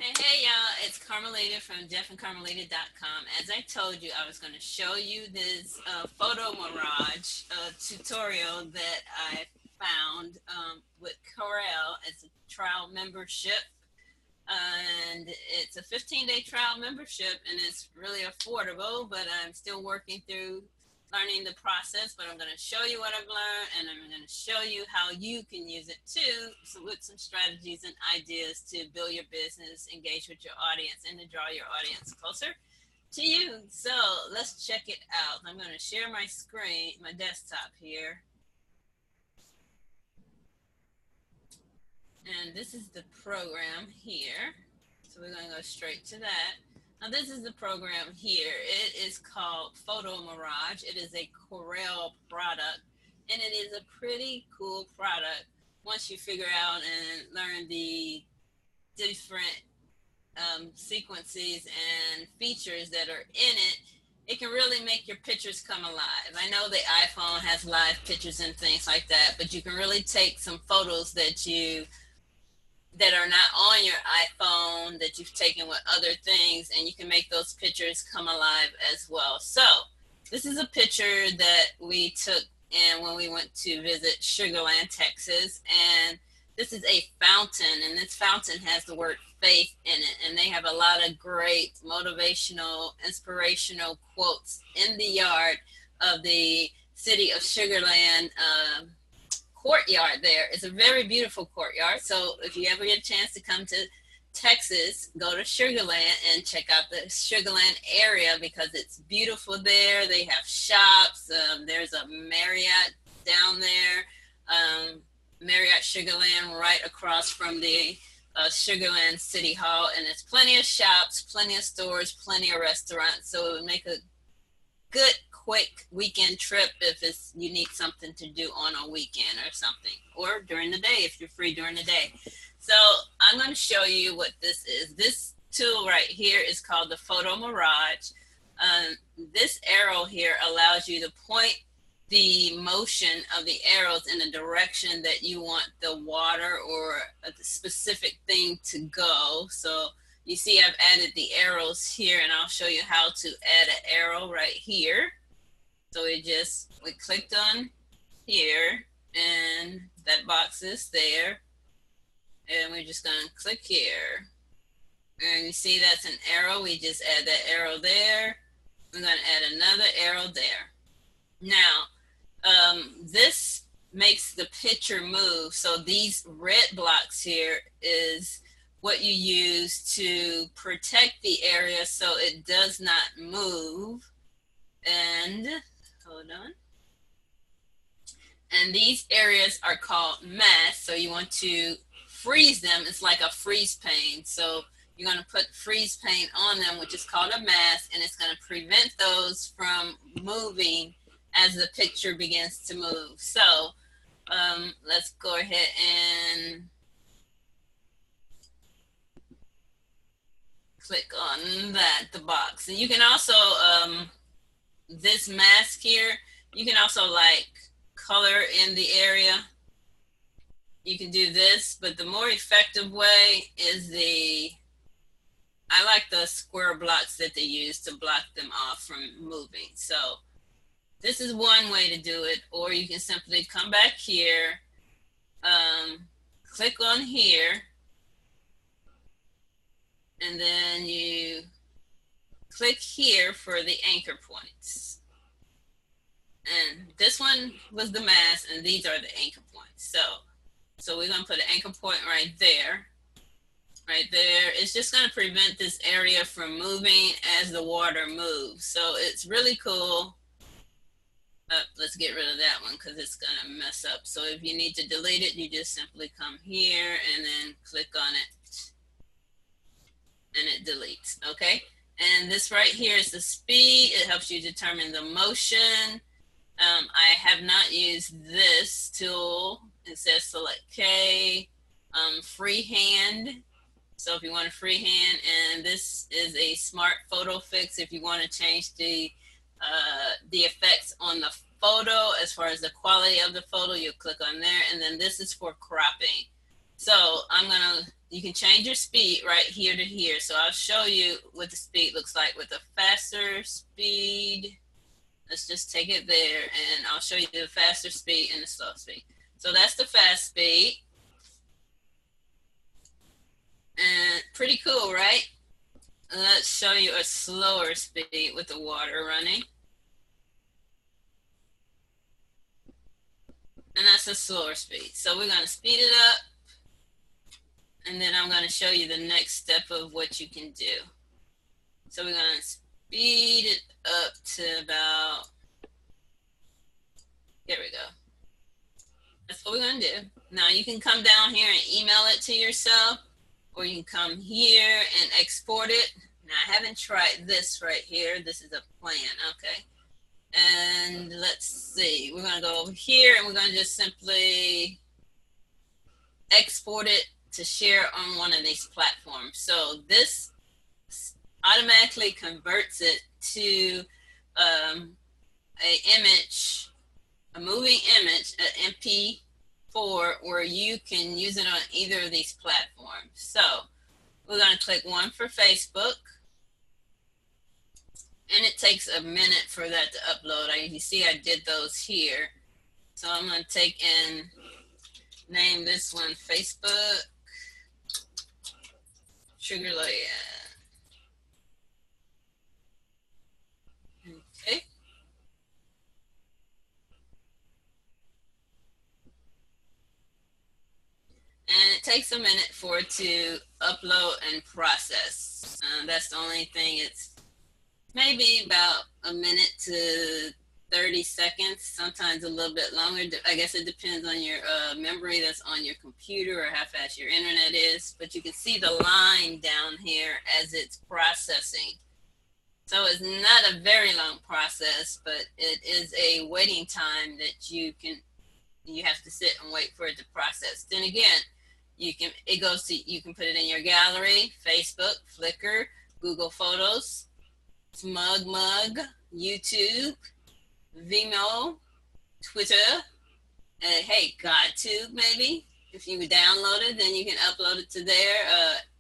Hey y'all, it's Carmelita from JeffandCarmelita.com. As I told you, I was going to show you this photo Mirage tutorial that I found with Corel. It's a trial membership, and it's a 15-day trial membership, and it's really affordable, but I'm still working through learning the process. But I'm going to show you what I've learned, and I'm going to show you how you can use it too, so with some strategies and ideas to build your business, engage with your audience, and to draw your audience closer to you. So let's check it out. I'm going to share my screen, my desktop here. And this is the program here. So we're going to go straight to that. Now this is the program here. It is called Photo Mirage. It is a Corel product, and it is a pretty cool product once you figure out and learn the different sequences and features that are in it. It can really make your pictures come alive. I know the iPhone has live pictures and things like that, but you can really take some photos that are not on your iPhone that you've taken with other things, and you can make those pictures come alive as well. So this is a picture that we took in when we went to visit Sugarland, Texas, and this is a fountain, and this fountain has the word faith in it, and they have a lot of great motivational, inspirational quotes in the yard of the city of Sugarland courtyard there. It's a very beautiful courtyard. So if you ever get a chance to come to Texas, go to Sugarland and check out the Sugarland area because it's beautiful there. They have shops. There's a Marriott down there, Marriott Sugarland right across from the Sugarland City Hall. And there's plenty of shops, plenty of stores, plenty of restaurants. So it would make a good quick weekend trip if you need something to do on a weekend or something, or during the day if you're free during the day. So I'm going to show you what this is. This tool right here is called the Photo Mirage. This arrow here allows you to point the motion of the arrows in the direction that you want the water or a specific thing to go. So you see I've added the arrows here, and I'll show you how to add an arrow right here. So we clicked on here, and that box is there. And we're just going to click here. And you see that's an arrow. We just add that arrow there. We're going to add another arrow there. Now, this makes the picture move. So these red blocks here is what you use to protect the area so it does not move. And hold on. And these areas are called masks. So you want to freeze them. It's like a freeze paint. So you're going to put freeze paint on them, which is called a mask, and it's going to prevent those from moving as the picture begins to move. So let's go ahead and click on the box. And you can also, this mask here, you can also like color in the area. You can do this, but the more effective way is I like the square blocks that they use to block them off from moving. So this is one way to do it, or you can simply come back here, click on here, and then you click here for the anchor points. And this one was the mask, and these are the anchor points. So we're going to put an anchor point right there. Right there. It's just going to prevent this area from moving as the water moves. So it's really cool. Let's get rid of that one because it's going to mess up. So if you need to delete it, you just simply come here and then click on it. And it deletes, okay? And this right here is the speed. It helps you determine the motion. I have not used this tool. It says select K, freehand. So if you want a freehand, and this is a smart photo fix. If you want to change the effects on the photo as far as the quality of the photo, you click on there. And then this is for cropping. So I'm going to you can change your speed right here to here. So I'll show you what the speed looks like with a faster speed. Let's just take it there, and I'll show you the faster speed and the slow speed. So that's the fast speed. And pretty cool, right? Let's show you a slower speed with the water running. And that's a slower speed. So we're going to speed it up. And then I'm going to show you the next step of what you can do. So we're going to speed it up to about, there we go. That's what we're going to do. Now you can come down here and email it to yourself, or you can come here and export it. Now I haven't tried this right here. This is a plan, okay. And let's see, we're going to go over here and we're going to just simply export it to share on one of these platforms. So this automatically converts it to a image, a moving image, an MP4, where you can use it on either of these platforms. So we're going to click one for Facebook. And it takes a minute for that to upload. You see I did those here. So I'm going to take and name this one Facebook Sugarland. Okay. And it takes a minute for it to upload and process. That's the only thing. It's maybe about a minute to 30 seconds, sometimes a little bit longer. I guess it depends on your memory that's on your computer or how fast your internet is. But you can see the line down here as it's processing. So it's not a very long process, but it is a waiting time that you have to sit and wait for it to process. Then again, you can put it in your gallery, Facebook, Flickr, Google Photos, SmugMug, YouTube, Vimeo, Twitter, hey, GodTube maybe. If you download it, then you can upload it to there,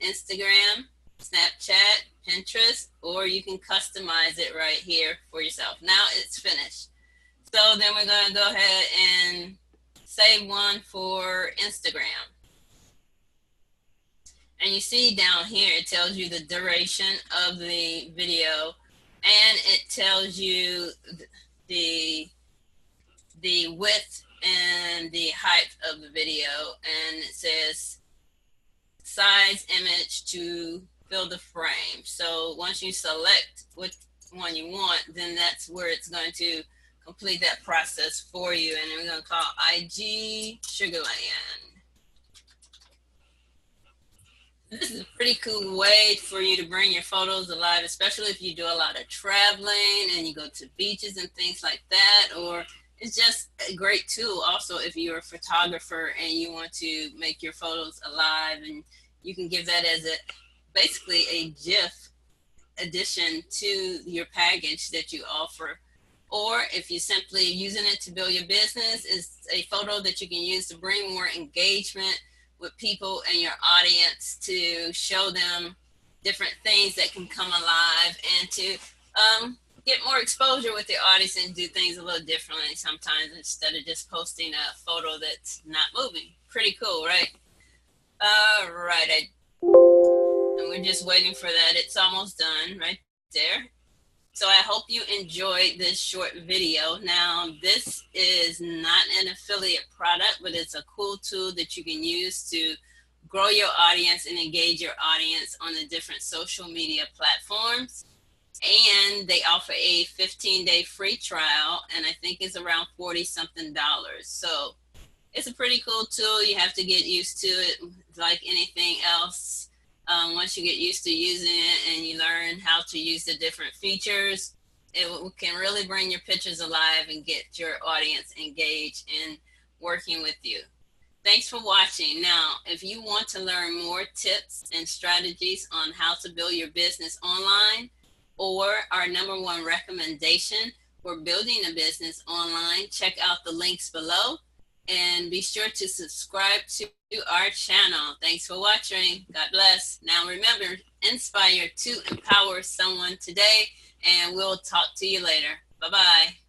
Instagram, Snapchat, Pinterest, or you can customize it right here for yourself. Now it's finished. So then we're going to go ahead and save one for Instagram. And you see down here, it tells you the duration of the video, and it tells you the width and the height of the video, and it says size image to fill the frame. So once you select which one you want, then that's where it's going to complete that process for you. And then we're going to call IG Sugarland. This is a pretty cool way for you to bring your photos alive, especially if you do a lot of traveling and you go to beaches and things like that. Or it's just a great tool also if you're a photographer and you want to make your photos alive, and you can give that as basically a GIF addition to your package that you offer. Or if you're simply using it to build your business, it's a photo that you can use to bring more engagement with people and your audience, to show them different things that can come alive, and to get more exposure with your audience and do things a little differently sometimes, instead of just posting a photo that's not moving. Pretty cool, right? All right, and we're just waiting for that. It's almost done right there. So I hope you enjoyed this short video. Now, this is not an affiliate product, but it's a cool tool that you can use to grow your audience and engage your audience on the different social media platforms. And they offer a 15-day free trial, and I think it's around $40-something. So it's a pretty cool tool. You have to get used to it like anything else. Once you get used to using it and you learn how to use the different features, it can really bring your pictures alive and get your audience engaged in working with you. Thanks for watching. Now, if you want to learn more tips and strategies on how to build your business online, or our #1 recommendation for building a business online, check out the links below. and be sure to subscribe to our channel. Thanks for watching. God bless. Now remember, inspire to empower someone today, and we'll talk to you later. Bye-bye.